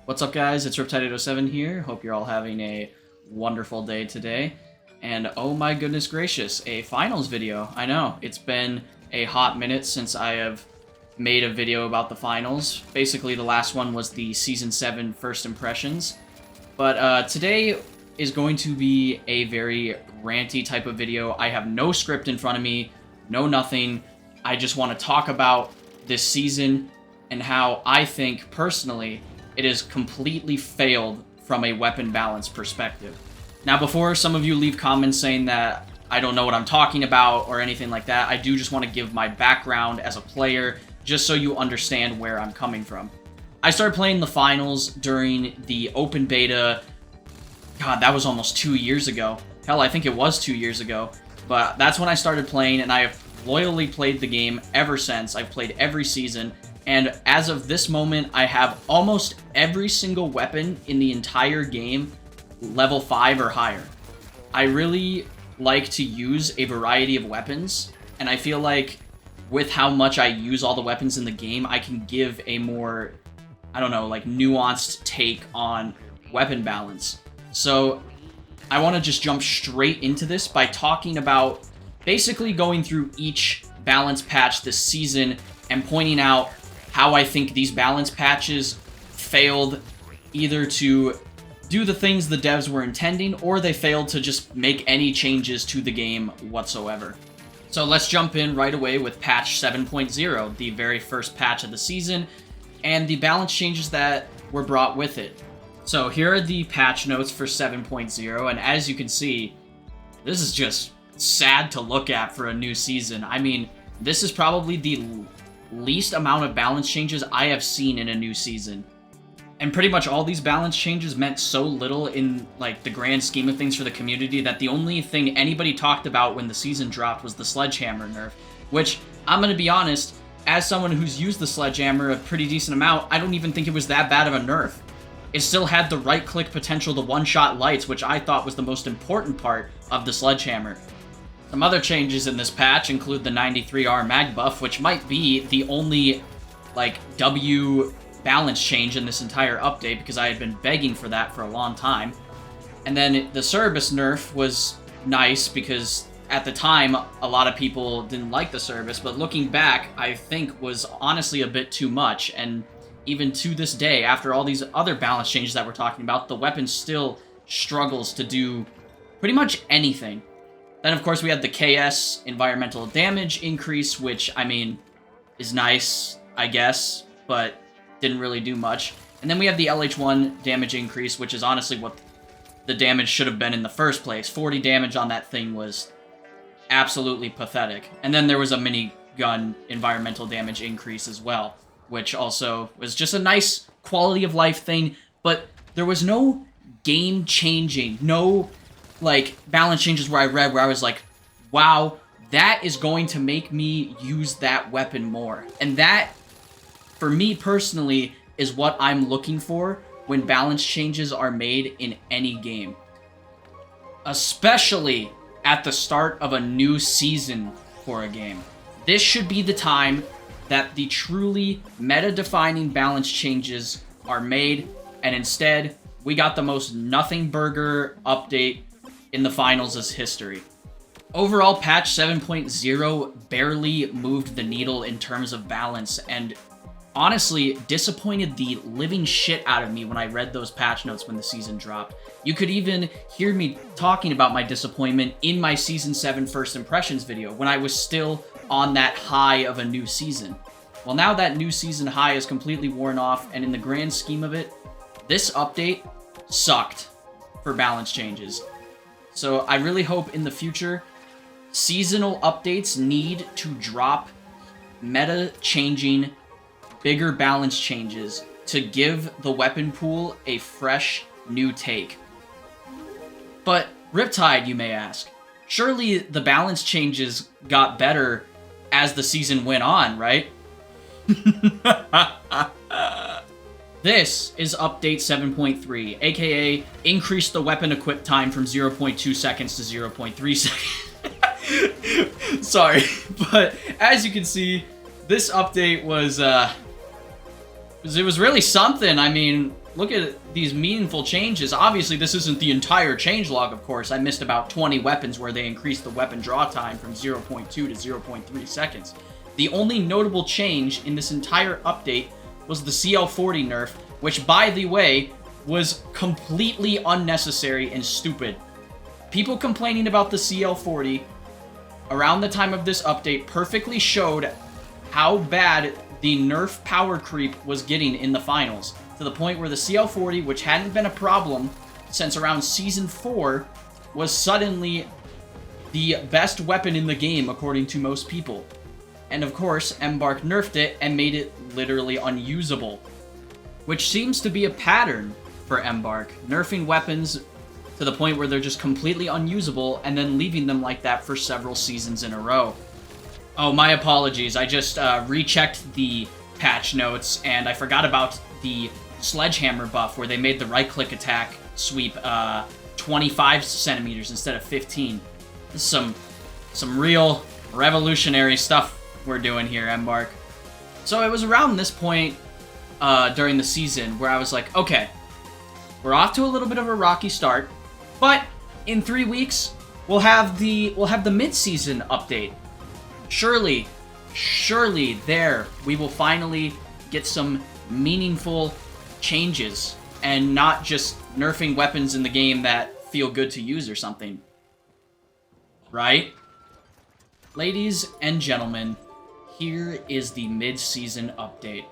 What's up, guys? It's Riptide807 here. Hope you're all having a wonderful day today. And oh my goodness gracious, a finals video. I know, it's been a hot minute since I have made a video about the finals. Basically, the last one was the Season 7 first impressions. But today is going to be a very ranty type of video. I have no script in front of me, no nothing. I just want to talk about this season and how I think, personally, it has completely failed from a weapon balance perspective. Now, before some of you leave comments saying that I don't know what I'm talking about or anything like that, I do just want to give my background as a player, just so you understand where I'm coming from. I started playing the finals during the open beta. God, that was almost 2 years ago. Hell, I think it was 2 years ago. But that's when I started playing, and I have loyally played the game ever since. I've played every season. And as of this moment, I have almost every single weapon in the entire game level 5 or higher. I really like to use a variety of weapons, and I feel like with how much I use all the weapons in the game, I can give a more, I don't know, like nuanced take on weapon balance. So I want to just jump straight into this by talking about basically going through each balance patch this season and pointing out how I think these balance patches failed either to do the things the devs were intending, or they failed to just make any changes to the game whatsoever. So let's jump in right away with patch 7.0, the very first patch of the season, and the balance changes that were brought with it. So here are the patch notes for 7.0, and as you can see, this is just sad to look at for a new season. I mean, this is probably the least amount of balance changes I have seen in a new season. And pretty much all these balance changes meant so little in like the grand scheme of things for the community that the only thing anybody talked about when the season dropped was the sledgehammer nerf, which, I'm gonna be honest, as someone who's used the sledgehammer a pretty decent amount, I don't even think it was that bad of a nerf. It still had the right-click potential to one-shot lights, which I thought was the most important part of the sledgehammer. Some other changes in this patch include the 93R mag buff, which might be the only, like, W balance change in this entire update, because I had been begging for that for a long time. And then the Cerberus nerf was nice, because at the time, a lot of people didn't like the Cerberus, but looking back, I think was honestly a bit too much, and even to this day, after all these other balance changes that we're talking about, the weapon still struggles to do pretty much anything. Then, of course, we had the KS environmental damage increase, which, I mean, is nice, I guess, but didn't really do much. And then we have the LH1 damage increase, which is honestly what the damage should have been in the first place. 40 damage on that thing was absolutely pathetic. And then there was a minigun environmental damage increase as well, which also was just a nice quality of life thing, but there was no game-changing, no like balance changes where I was like, wow, that is going to make me use that weapon more. And that, for me personally, is what I'm looking for when balance changes are made in any game. Especially at the start of a new season for a game. This should be the time that the truly meta-defining balance changes are made, and instead, we got the most nothing burger update in the finals' history. Overall, patch 7.0 barely moved the needle in terms of balance, and honestly disappointed the living shit out of me when I read those patch notes when the season dropped. You could even hear me talking about my disappointment in my Season 7 first impressions video when I was still on that high of a new season. Well, now that new season high is completely worn off, and in the grand scheme of it, this update sucked for balance changes. So I really hope in the future, seasonal updates need to drop meta-changing, bigger balance changes to give the weapon pool a fresh, new take. But, Riptide, you may ask, surely the balance changes got better as the season went on, right? This is update 7.3, aka increase the weapon equip time from 0.2 seconds to 0.3 seconds. Sorry, but as you can see, this update was it was really something. I mean, look at these meaningful changes. Obviously, this isn't the entire changelog, of course. I missed about 20 weapons where they increased the weapon draw time from 0.2 to 0.3 seconds. The only notable change in this entire update was the CL40 nerf, which, by the way, was completely unnecessary and stupid. People complaining about the CL40 around the time of this update perfectly showed how bad the nerf power creep was getting in the finals, to the point where the CL40, which hadn't been a problem since around Season 4, was suddenly the best weapon in the game according to most people. And of course, Embark nerfed it and made it literally unusable, which seems to be a pattern for Embark, nerfing weapons to the point where they're just completely unusable and then leaving them like that for several seasons in a row. Oh, my apologies. I just rechecked the patch notes and I forgot about the sledgehammer buff where they made the right-click attack sweep 25 centimeters instead of 15. This is some real revolutionary stuff we're doing here, Embark. So it was around this point during the season where I was like, okay, we're off to a little bit of a rocky start, but in 3 weeks we'll have the mid-season update. Surely there we will finally get some meaningful changes and not just nerfing weapons in the game that feel good to use or something. Right? Ladies and gentlemen, here is the mid-season update.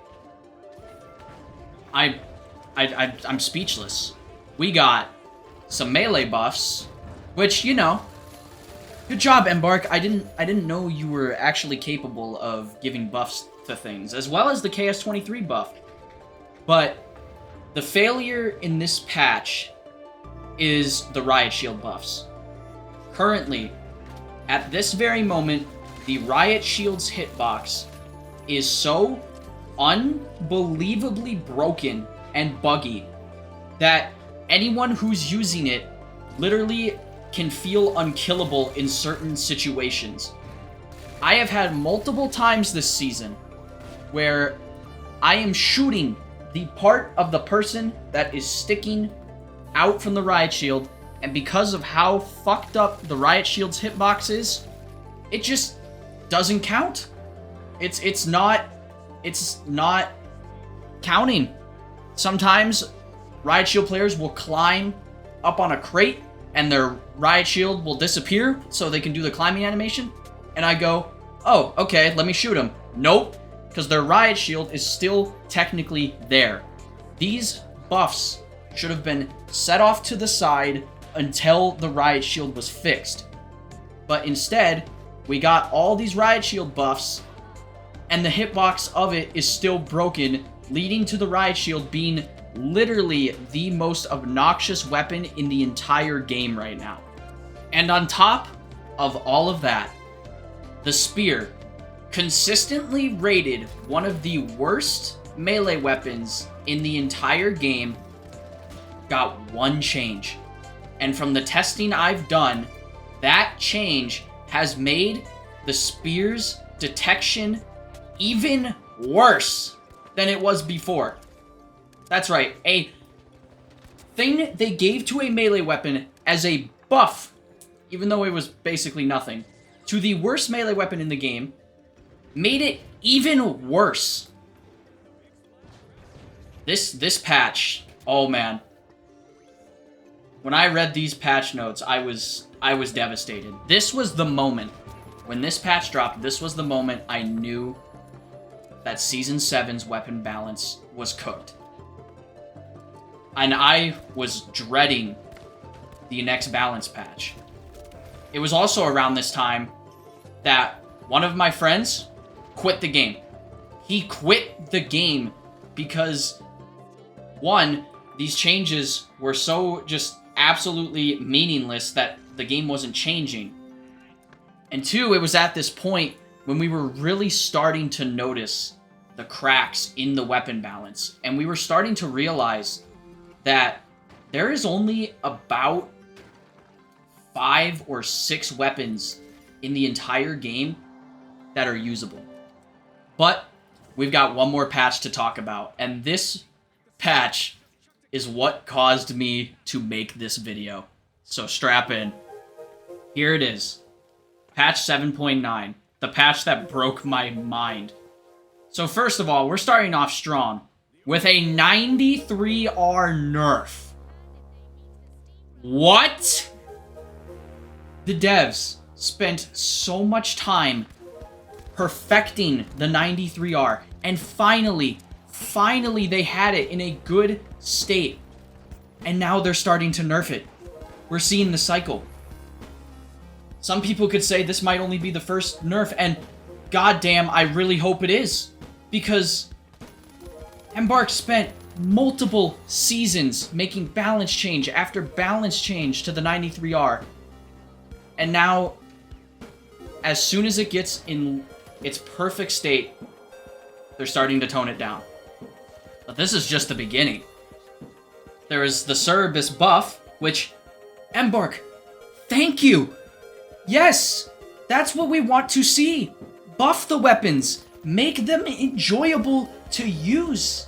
I'm speechless. We got some melee buffs, which, you know, good job, Embark. I didn't know you were actually capable of giving buffs to things, as well as the KS23 buff. But the failure in this patch is the Riot Shield buffs. Currently, at this very moment, the Riot Shield's hitbox is so unbelievably broken and buggy that anyone who's using it literally can feel unkillable in certain situations. I have had multiple times this season where I am shooting the part of the person that is sticking out from the Riot Shield, and because of how fucked up the Riot Shield's hitbox is, it just doesn't count. It's not counting. Sometimes Riot Shield players will climb up on a crate and their Riot Shield will disappear so they can do the climbing animation, and I go, oh, okay, let me shoot him. Nope, because their Riot Shield is still technically there. These buffs should have been set off to the side until the Riot Shield was fixed. But instead, we got all these Riot Shield buffs, and the hitbox of it is still broken, leading to the Riot Shield being literally the most obnoxious weapon in the entire game right now. And on top of all of that, the spear, consistently rated one of the worst melee weapons in the entire game, got one change. And from the testing I've done, that change has made the spear's detection even worse than it was before. That's right, a thing they gave to a melee weapon as a buff, even though it was basically nothing, to the worst melee weapon in the game, made it even worse. This patch, oh man. When I read these patch notes, I was devastated. This was the moment, when this patch dropped, this was the moment I knew that Season 7's weapon balance was cooked. And I was dreading the next balance patch. It was also around this time that one of my friends quit the game. He quit the game because, one, these changes were so just absolutely meaningless that the game wasn't changing. And two, it was at this point when we were really starting to notice the cracks in the weapon balance. And we were starting to realize that there is only about 5 or 6 weapons in the entire game that are usable. But we've got one more patch to talk about, and this patch is what caused me to make this video. So strap in. Here it is. Patch 7.9. The patch that broke my mind. So first of all, we're starting off strong with a 93R nerf. What? The devs spent so much time perfecting the 93R, and finally they had it in a good state. And now they're starting to nerf it. We're seeing the cycle. Some people could say this might only be the first nerf, and goddamn, I really hope it is. Because Embark spent multiple seasons making balance change after balance change to the 93R. And now, as soon as it gets in its perfect state, they're starting to tone it down. But this is just the beginning. There is the Cerberus buff, which, Embark, thank you! Yes! That's what we want to see! Buff the weapons! Make them enjoyable to use!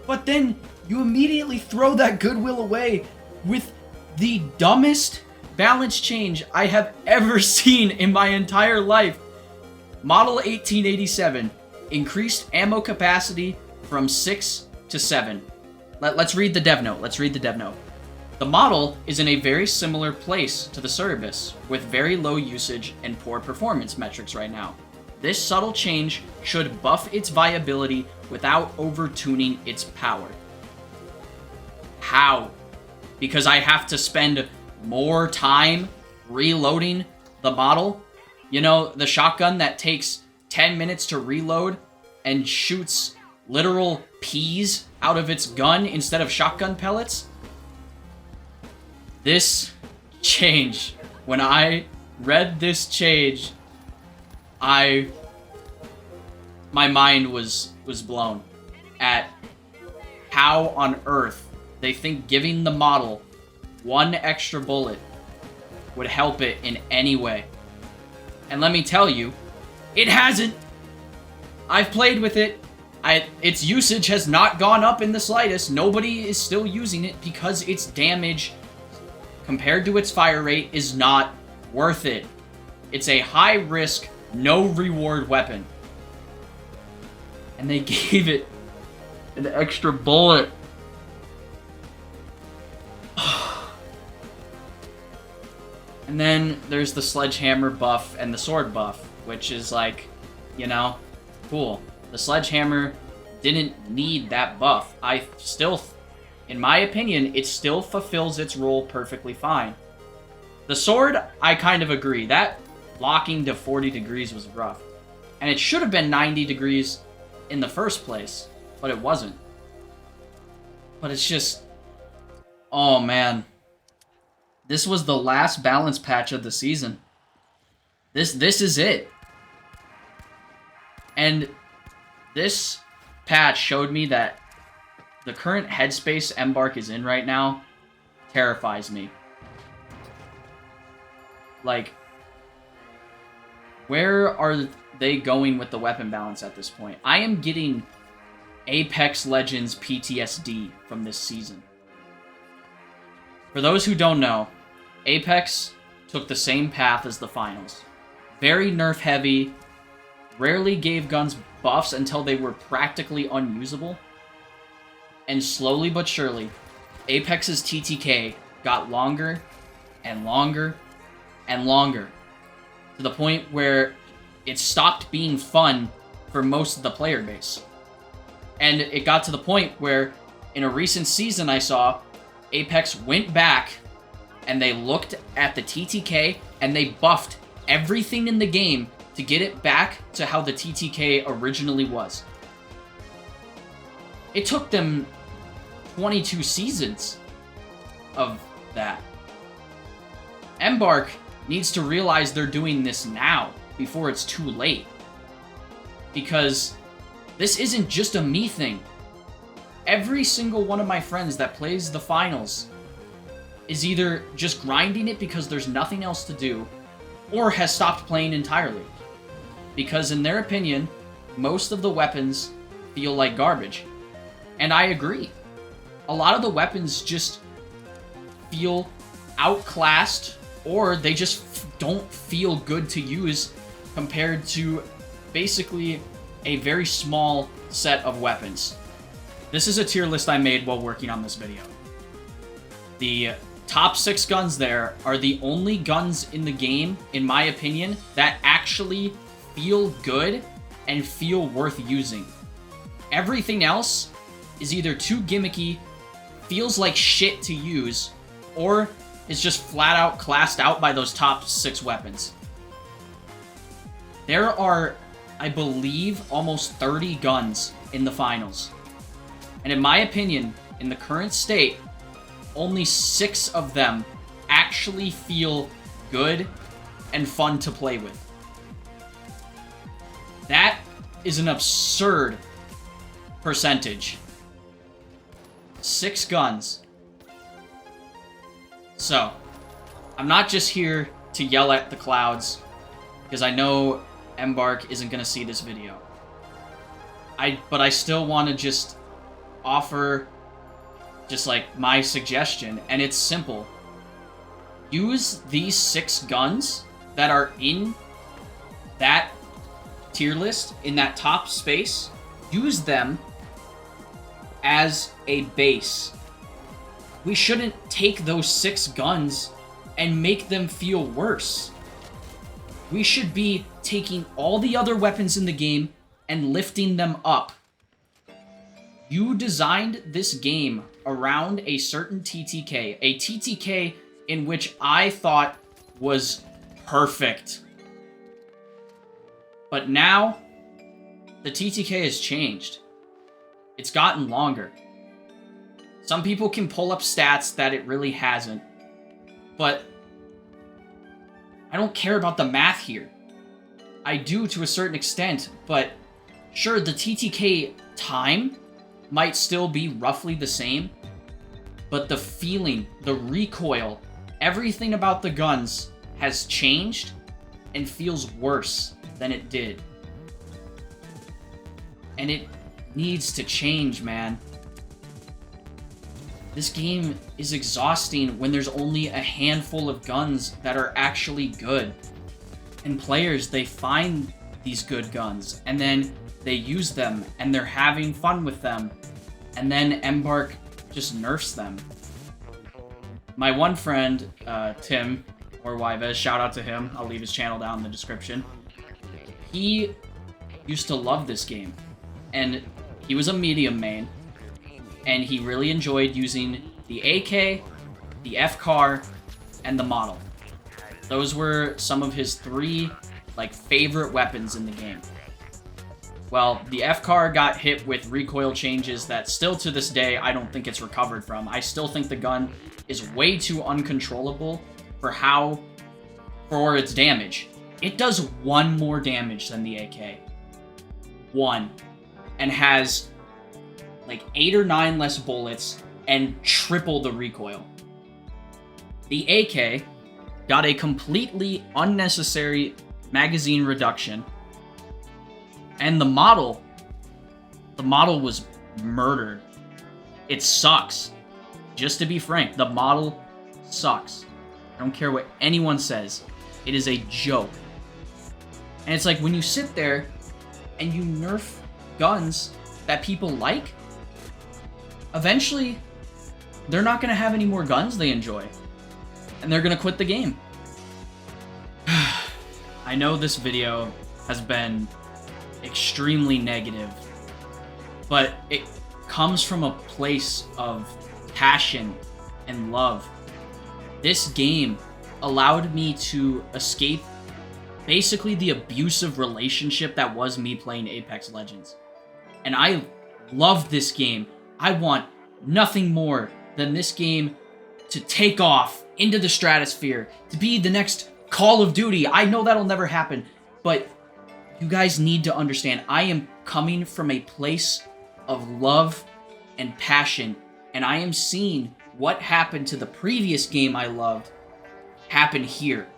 But then, you immediately throw that goodwill away with the dumbest balance change I have ever seen in my entire life. Model 1887 increased ammo capacity from 6 to 7. Let's read the dev note. The model is in a very similar place to the Cerberus, with very low usage and poor performance metrics right now. This subtle change should buff its viability without over-tuning its power. How? Because I have to spend more time reloading the model? You know, the shotgun that takes 10 minutes to reload and shoots literal peas out of its gun instead of shotgun pellets? This change, when I read this change, my mind was blown at how on earth they think giving the model one extra bullet would help it in any way. And let me tell you, it hasn't. I've played with it. Its usage has not gone up in the slightest. Nobody is still using it because its damage compared to its fire rate is not worth it. It's a high risk, no reward weapon. And they gave it an extra bullet. And then there's the sledgehammer buff and the sword buff, which is like, you know, cool. The sledgehammer didn't need that buff. In my opinion, it still fulfills its role perfectly fine. The sword, I kind of agree. That locking to 40 degrees was rough. And it should have been 90 degrees in the first place, but it wasn't. But it's just, oh man. This was the last balance patch of the season. This is it. And this patch showed me that the current headspace Embark is in right now terrifies me. Like, where are they going with the weapon balance at this point? I am getting Apex Legends PTSD from this season. For those who don't know, Apex took the same path as the finals. Very nerf heavy, rarely gave guns buffs until they were practically unusable. And slowly but surely, Apex's TTK got longer and longer and longer, to the point where it stopped being fun for most of the player base. And it got to the point where, in a recent season I saw, Apex went back and they looked at the TTK and they buffed everything in the game to get it back to how the TTK originally was. It took them 22 seasons of that. Embark needs to realize they're doing this now, before it's too late. Because this isn't just a me thing. Every single one of my friends that plays the finals is either just grinding it because there's nothing else to do, or has stopped playing entirely. Because in their opinion, most of the weapons feel like garbage. And I agree. a lot of the weapons just feel outclassed, or they just don't feel good to use compared to basically a very small set of weapons. This is a tier list I made while working on this video. The top 6 guns there are the only guns in the game, in my opinion, that actually feel good and feel worth using. Everything else is either too gimmicky, feels like shit to use, or is just flat out classed out by those top 6 weapons. There are, I believe, almost 30 guns in the finals. And in my opinion, in the current state, only 6 of them actually feel good and fun to play with. That is an absurd percentage. 6 guns. So, I'm not just here to yell at the clouds, because I know Embark isn't going to see this video. But I still want to just offer just like my suggestion, and it's simple. Use these 6 guns that are in that tier list, in that top space. Use them as a base. We shouldn't take those 6 guns and make them feel worse. We should be taking all the other weapons in the game and lifting them up. You designed this game around a certain TTK, a TTK in which I thought was perfect. But now, the TTK has changed. It's gotten longer. Some people can pull up stats that it really hasn't, but I don't care about the math here. I do to a certain extent, but sure, the TTK time might still be roughly the same, but the feeling, the recoil, everything about the guns has changed and feels worse than it did. And it needs to change, man. This game is exhausting when there's only a handful of guns that are actually good. And players, they find these good guns, and then they use them, and they're having fun with them, and then Embark just nerfs them. My one friend, Tim, or Yves, shout out to him, I'll leave his channel down in the description. He used to love this game, and he was a medium main, and he really enjoyed using the AK, the FCAR, and the model. Those were some of his 3 favorite weapons in the game. Well, the FCAR got hit with recoil changes that still to this day I don't think it's recovered from. I still think the gun is way too uncontrollable for its damage. It does 1 more damage than the AK. 1. And has 8 or 9 less bullets and triple the recoil. The AK got a completely unnecessary magazine reduction, and the model was murdered. It sucks. Just to be frank, the model sucks. I don't care what anyone says. It is a joke. And it's like, when you sit there and you nerf guns that people like, eventually they're not going to have any more guns they enjoy, and they're going to quit the game. I know this video has been extremely negative, but it comes from a place of passion and love. This game allowed me to escape basically the abusive relationship that was me playing Apex Legends. And I love this game. I want nothing more than this game to take off into the stratosphere, to be the next Call of Duty. I know that'll never happen, but you guys need to understand, I am coming from a place of love and passion, and I am seeing what happened to the previous game I loved happen here.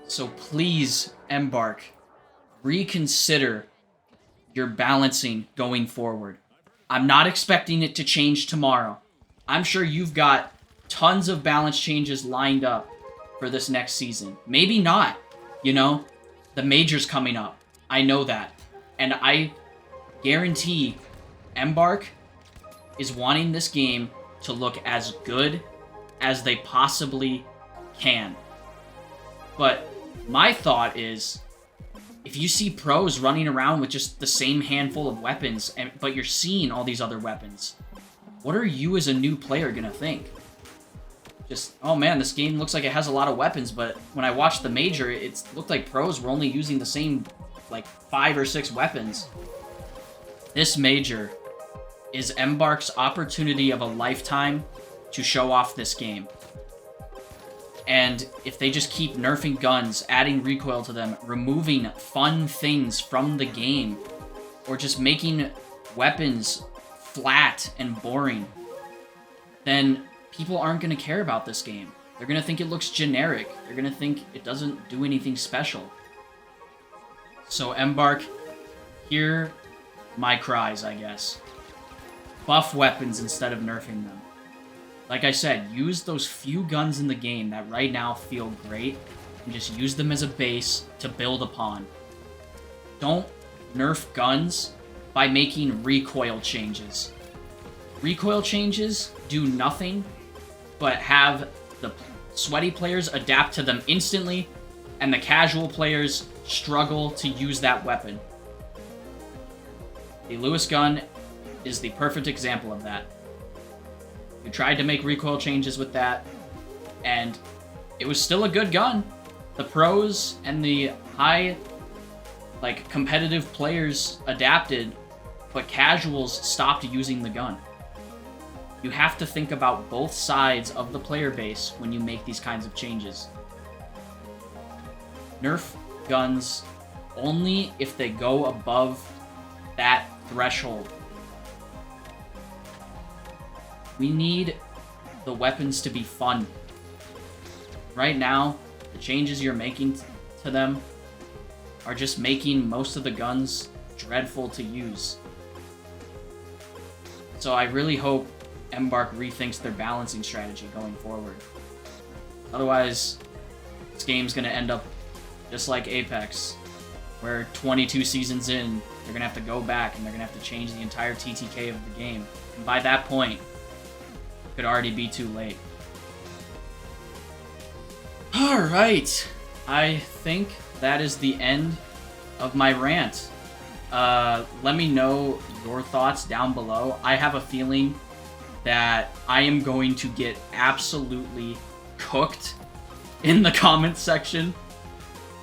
So please, Embark, reconsider your balancing going forward. I'm not expecting it to change tomorrow. I'm sure you've got tons of balance changes lined up for this next season. Maybe not, you know? The major's coming up. I know that. And I guarantee Embark is wanting this game to look as good as they possibly can. But my thought is, if you see pros running around with just the same handful of weapons, but you're seeing all these other weapons, what are you as a new player gonna think? Just, oh man, this game looks like it has a lot of weapons, but when I watched the major, it looked like pros were only using the same, like, 5 or 6 weapons. This major is Embark's opportunity of a lifetime to show off this game. And if they just keep nerfing guns, adding recoil to them, removing fun things from the game, or just making weapons flat and boring, then people aren't going to care about this game. They're going to think it looks generic. They're going to think it doesn't do anything special. So Embark, hear my cries, I guess. Buff weapons instead of nerfing them. Like I said, use those few guns in the game that right now feel great and just use them as a base to build upon. Don't nerf guns by making recoil changes. Recoil changes do nothing but have the sweaty players adapt to them instantly and the casual players struggle to use that weapon. The Lewis gun is the perfect example of that. You tried to make recoil changes with that, and it was still a good gun. The pros and the high, like, competitive players adapted, but casuals stopped using the gun. You have to think about both sides of the player base when you make these kinds of changes. Nerf guns only if they go above that threshold. We need the weapons to be fun. Right now, the changes you're making to them are just making most of the guns dreadful to use. So I really hope Embark rethinks their balancing strategy going forward. Otherwise, this game's going to end up just like Apex, where 22 seasons in, they're going to have to go back and they're going to have to change the entire TTK of the game. And by that point, it could already be too late. Alright, I think that is the end of my rant. Let me know your thoughts down below. I have a feeling that I am going to get absolutely cooked in the comments section,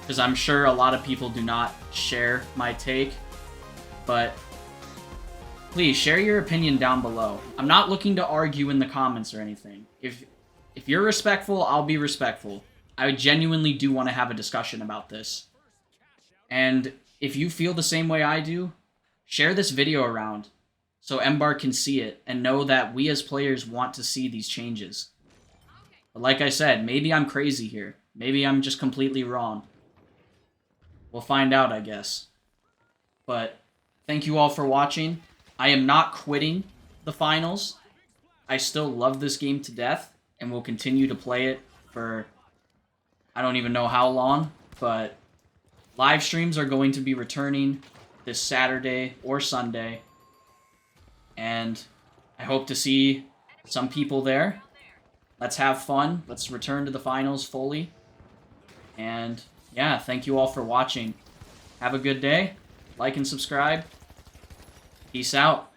because I'm sure a lot of people do not share my take, but please share your opinion down below. I'm not looking to argue in the comments or anything. If you're respectful, I'll be respectful. I genuinely do want to have a discussion about this. And if you feel the same way I do, share this video around so Embark can see it and know that we as players want to see these changes. But like I said, maybe I'm crazy here. Maybe I'm just completely wrong. We'll find out, I guess. But thank you all for watching. I am not quitting the finals. I still love this game to death and will continue to play it for I don't even know how long, but live streams are going to be returning this Saturday or Sunday, and I hope to see some people there. Let's have fun. Let's return to the finals fully. And yeah, thank you all for watching. Have a good day. Like and subscribe. Peace out.